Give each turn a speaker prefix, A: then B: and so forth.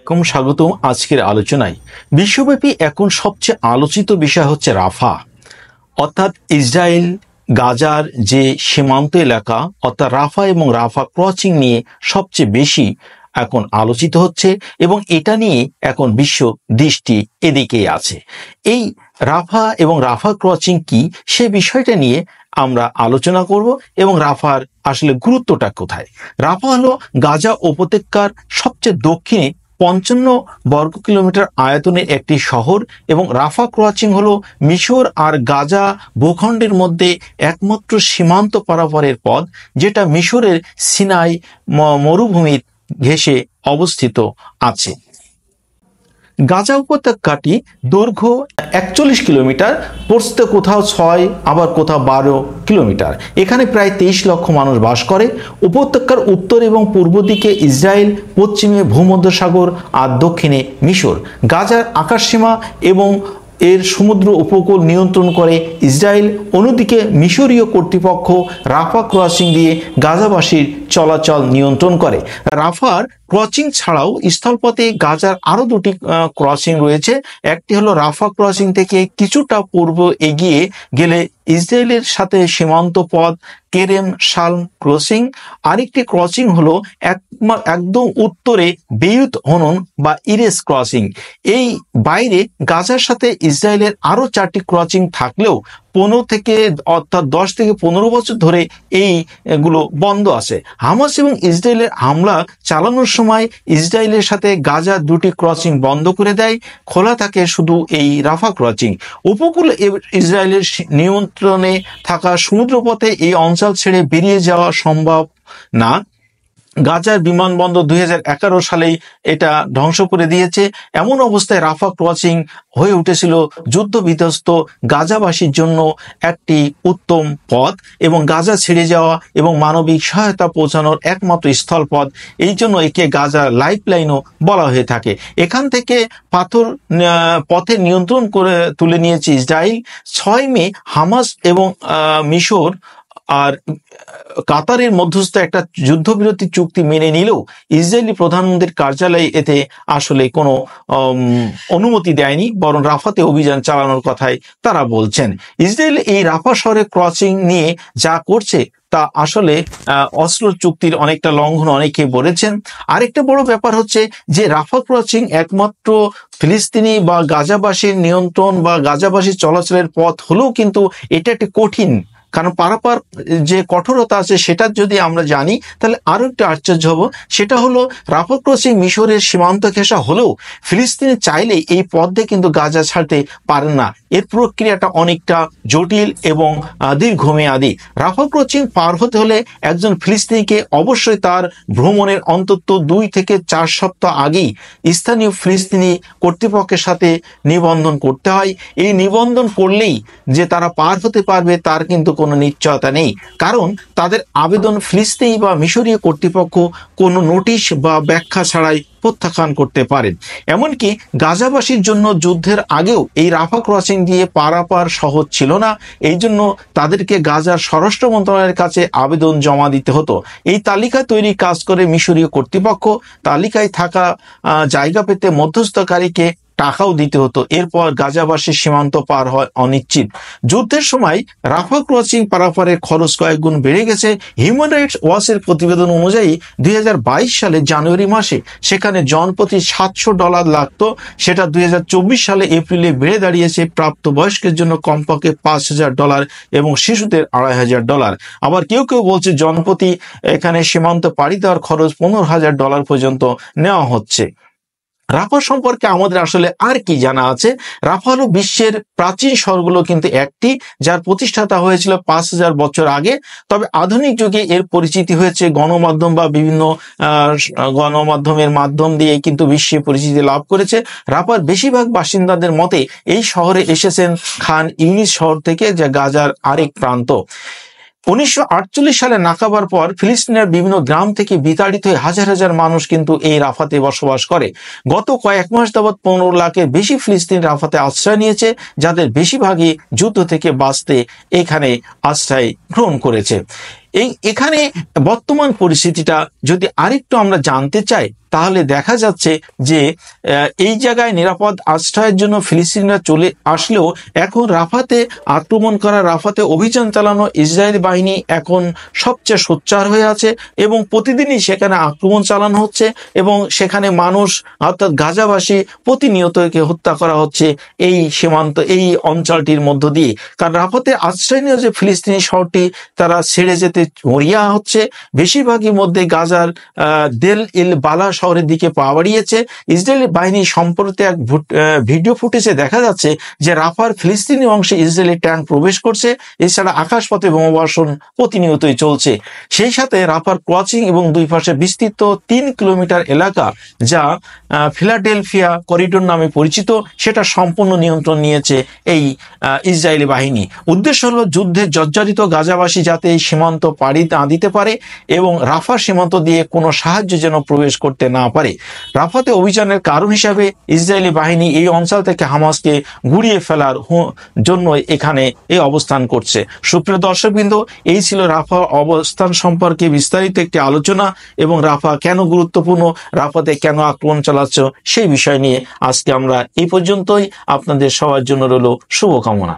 A: স্বাগতম আজকের আলোচনায়। বিশ্বব্যাপী এখন সবচেয়ে আলোচিত বিষয় হচ্ছে রাফা, অর্থাৎ ইসরায়েল গাজার যে সীমান্ত এলাকা অর্থাৎ রাফা এবং রাফা ক্রসিং নিয়ে সবচেয়ে বেশি এখন আলোচিত হচ্ছে এবং এটা নিয়ে এখন বিশ্ব দৃষ্টি এদিকেই আছে। এই রাফা এবং রাফা ক্রসিং কি সে বিষয়টা নিয়ে আমরা আলোচনা করব এবং রাফার আসলে গুরুত্বটা কোথায়। রাফা হলো গাজা উপত্যকার সবচেয়ে দক্ষিণে 55 বর্গ কিলোমিটার আয়তনের একটি শহর এবং রাফা ক্রসিং হলো মিশর আর গাজা ভূখণ্ডের মধ্যে একমাত্র সীমান্ত পারাপারের পথ, যেটা মিশরের সিনাই মরুভূমির ঘেঁষে অবস্থিত আছে। গাজা উপত্যকাটি দৈর্ঘ্য 41 কিলোমিটার, প্রস্থে কোথাও 6 আবার কোথাও 12 কিলোমিটার। এখানে প্রায় 23 লক্ষ মানুষ বাস করে। উপত্যকার উত্তর এবং পূর্ব দিকে ইসরায়েল, পশ্চিমে ভূমধ্যসাগর আর দক্ষিণে মিশর। গাজার আকাশসীমা এবং এর সমুদ্র উপকূল নিয়ন্ত্রণ করে ইসরায়েল। অন্যদিকে মিশরীয় কর্তৃপক্ষ রাফা ক্রসিং দিয়ে গাজাবাসীর চলাচল নিয়ন্ত্রণ করে। রাফার ক্রসিং ছাড়াও স্থলপথে গাজার আরো দুটি ক্রসিং রয়েছে। একটি হলো রাফা ক্রসিং থেকে কিছুটা পূর্ব এগিয়ে গেলে ইসরায়েলের সাথে সীমান্ত পথ কেরেম শালম ক্রসিং। আরেকটি ক্রসিং হলো একদম উত্তরে বেয়ুত হনন বা ইরেস ক্রসিং। এই বাইরে গাজার সাথে ইসরায়েলের আরো 4টি ক্রসিং থাকলেও 15 থেকে অর্থাৎ 10 থেকে 15 বছর ধরে এইগুলো বন্ধ আছে। হামাস এবং ইসরায়েলের হামলা চালানোর সময় ইসরায়েলের সাথে গাজা দুটি ক্রসিং বন্ধ করে দেয়, খোলা থাকে শুধু এই রাফা ক্রসিং। উপকূল ইসরায়েলের নিয়ন্ত্রণে থাকা সমুদ্রপথে এই অঞ্চল ছেড়ে বেরিয়ে যাওয়া সম্ভব না। গাজার বিমানবন্দর 2011 সালেই এটা ধ্বংস করে দিয়েছে। এমন অবস্থায় রাফা ক্রসিং হয়ে উঠেছিল যুদ্ধ বিধ্বস্ত গাজাবাসীর জন্য একটি উত্তম পথ এবং গাজা ছেড়ে যাওয়া এবং মানবিক সহায়তা পৌঁছানোর একমাত্র স্থলপথ। এই জন্য একে গাজার লাইফলাইনও বলা হয়ে থাকে। এখান থেকে পথের নিয়ন্ত্রণ করে তুলে নিয়েছে ইসরায়েল। 6 মে হামাস এবং মিশর আর কাতারের মধ্যস্থ একটা যুদ্ধবিরতি চুক্তি মেনে নিলেও ইসরায়েলি প্রধানমন্ত্রীর কার্যালয় এতে আসলে কোনো অনুমতি দেয়নি, বরং রাফাতে অভিযান চালানোর কথাই তারা বলছেন। ইসরায়েল এই রাফা শহরে ক্রসিং নিয়ে যা করছে তা আসলে অসলো চুক্তির অনেকটা লঙ্ঘন অনেকে বলেছেন। আরেকটা বড় ব্যাপার হচ্ছে যে রাফা ক্রসিং একমাত্র ফিলিস্তিনি বা গাজাবাসীর নিয়ন্ত্রণ বা গাজাবাসীর চলাচলের পথ হলেও কিন্তু এটা একটি কঠিন, কারণ পারাপার যে কঠোরতা আছে সেটা যদি আমরা জানি তাহলে আরো একটু আশ্চর্য হব। সেটা হলো রাফা ক্রসিং মিশরের সীমান্ত ঘেঁষা হলেও ফিলিস্তিনি চাইলেই এই পথ দিয়ে কিন্তু গাজা ছাড়তে পারেন না। এর প্রক্রিয়াটা অনেকটা জটিল এবং দীর্ঘমেয়াদী। রাফা ক্রসিং পার হতে হলে একজন ফিলিস্তিনিকে অবশ্যই তার ভ্রমণের অন্তত 2 থেকে 4 সপ্তাহ আগেই স্থানীয় ফিলিস্তিনি কর্তৃপক্ষের সাথে নিবন্ধন করতে হয়। এই নিবন্ধন করলেই যে তারা পার হতে পারবে তার কিন্তু কোনো নিশ্চয়তা নেই, কারণ তাদের আবেদন ফিলিস্তিনি বা মিশরীয় কর্তৃপক্ষ কোনো নোটিশ বা ব্যাখ্যা ছাড়াই প্রত্যাখ্যান করতে পারেন। এমনকি গাজাবাসীর জন্য যুদ্ধের আগেও এই রাফা ক্রসিং দিয়ে পারাপার সহজ ছিল না। এই জন্য তাদেরকে গাজার স্বরাষ্ট্র মন্ত্রণালয়ের কাছে আবেদন জমা দিতে হতো। এই তালিকা তৈরি কাজ করে মিশরীয় কর্তৃপক্ষ। তালিকায় থাকা জায়গা পেতে মধ্যস্থকারীকে টাকাও দিতে হতো। এরপর গাজাবাসীর সীমান্ত পার হয় অনিশ্চিত। যুদ্ধের সময় রাফা ক্রসিং পারাপারের খরচ কয়েক গুণ বেড়ে গেছে। হিউম্যান রাইটস ওয়াচের প্রতিবেদন অনুযায়ী 2022 সালে জানুয়ারি মাসে সেখানে জনপ্রতি $700 লাগতো, সেটা 2024 সালে এপ্রিলে বেড়ে দাঁড়িয়েছে প্রাপ্তবয়স্কের জন্য কমপক্ষে $5000 এবং শিশুদের $2500। আবার কেউ কেউ বলছে জনপ্রতি এখানে সীমান্ত পাড়ি দেওয়ার খরচ $15000 পর্যন্ত নেওয়া হচ্ছে। রাফা সম্পর্কে আমাদের আসলে আর কি জানা আছে? রাফা হলো বিশ্বের প্রাচীন শহরগুলো কিন্তু একটি, যার প্রতিষ্ঠাতা হয়েছিল 5000 বছর আগে। তবে আধুনিক যুগে এর পরিচিতি হয়েছে গণমাধ্যম বা বিভিন্ন গণমাধ্যমের মাধ্যম দিয়ে কিন্তু বিশ্বে পরিচিতি লাভ করেছে। রাফার বেশিরভাগ বাসিন্দাদের মতে এই শহরে এসেছেন খান ইউনিস শহর থেকে, যা গাজার আরেক প্রান্ত। 1948 সালে নাকাবার পর ফিলিস্তিনের বিভিন্ন গ্রাম থেকে বিতাড়িত হয়ে হাজার হাজার মানুষ কিন্তু এই রাফাতে বসবাস করে। গত কয়েক মাস যাবৎ 15 লাখের বেশি ফিলিস্তিনি রাফাতে আশ্রয় নিয়েছে, যাদের বেশিরভাগই যুদ্ধ থেকে বাঁচতে এখানে আশ্রয় গ্রহণ করেছে। এখানে বর্তমান পরিস্থিতিটা যদি আরেকটু আমরা জানতে চাই, তাহলে দেখা যাচ্ছে যে এই জায়গায় নিরাপদ আশ্রয়ের জন্য ফিলিস্তিনিরা চলে আসলেও এখন রাফাতে আক্রমণ করা, রাফাতে অভিযান চালানো ইসরায়েলি বাহিনী এখন সবচেয়ে সোচ্চার হয়ে আছে এবং প্রতিদিনই সেখানে আক্রমণ চালানো হচ্ছে এবং সেখানে মানুষ অর্থাৎ গাজাবাসী প্রতিনিয়তকে হত্যা করা হচ্ছে এই সীমান্ত, এই অঞ্চলটির মধ্য দিয়ে। কারণ রাফাতে আশ্রয় নিয়ে যে ফিলিস্তিনি শহরটি তারা ছেড়ে যেতে মরিয়া হচ্ছে। বেশিরভাগই মধ্যে গাজার দেল ইল বালা শহরের দিকে পা বাড়িয়েছে। ইসরায়েলি বাহিনী সম্প্রতি এক ভিডিও ফুটেজে দেখা যাচ্ছে যে রাফার ফিলিস্তিনি অংশে ইসরায়েলি ট্যাঙ্ক প্রবেশ করছে। এছাড়া আকাশপথে বোমাবর্ষণ প্রতিনিয়তই চলছে। সেই সাথে রাফার ক্রসিং এবং দুই পাশে বিস্তৃত 3 কিলোমিটার এলাকা, যা ফিলাডেলফিয়া করিডোর নামে পরিচিত, সেটা সম্পূর্ণ নিয়ন্ত্রণ নিয়েছে এই ইসরায়েলি বাহিনী। উদ্দেশ্য হলো যুদ্ধে জর্জরিত গাজাবাসী যাতে এই সীমান্ত পাড়ি না দিতে পারে এবং রাফা সীমান্ত দিয়ে কোনো সাহায্য যেন প্রবেশ করতে না পারে। রাফাতে অভিযানের কারণ হিসাবে ইসরায়েলি বাহিনী এই অঞ্চল থেকে হামাসকে ঘুরিয়ে ফেলার জন্য এখানে এই অবস্থান করছে। সুপ্রিয় দর্শকবৃন্দ, এই ছিল রাফা অবস্থান সম্পর্কে বিস্তারিত একটি আলোচনা এবং রাফা কেন গুরুত্বপূর্ণ, রাফাতে কেন আক্রমণ চালাচ্ছে সেই বিষয় নিয়ে আজকে আমরা এই পর্যন্তই। আপনাদের সবার জন্য রইল শুভকামনা।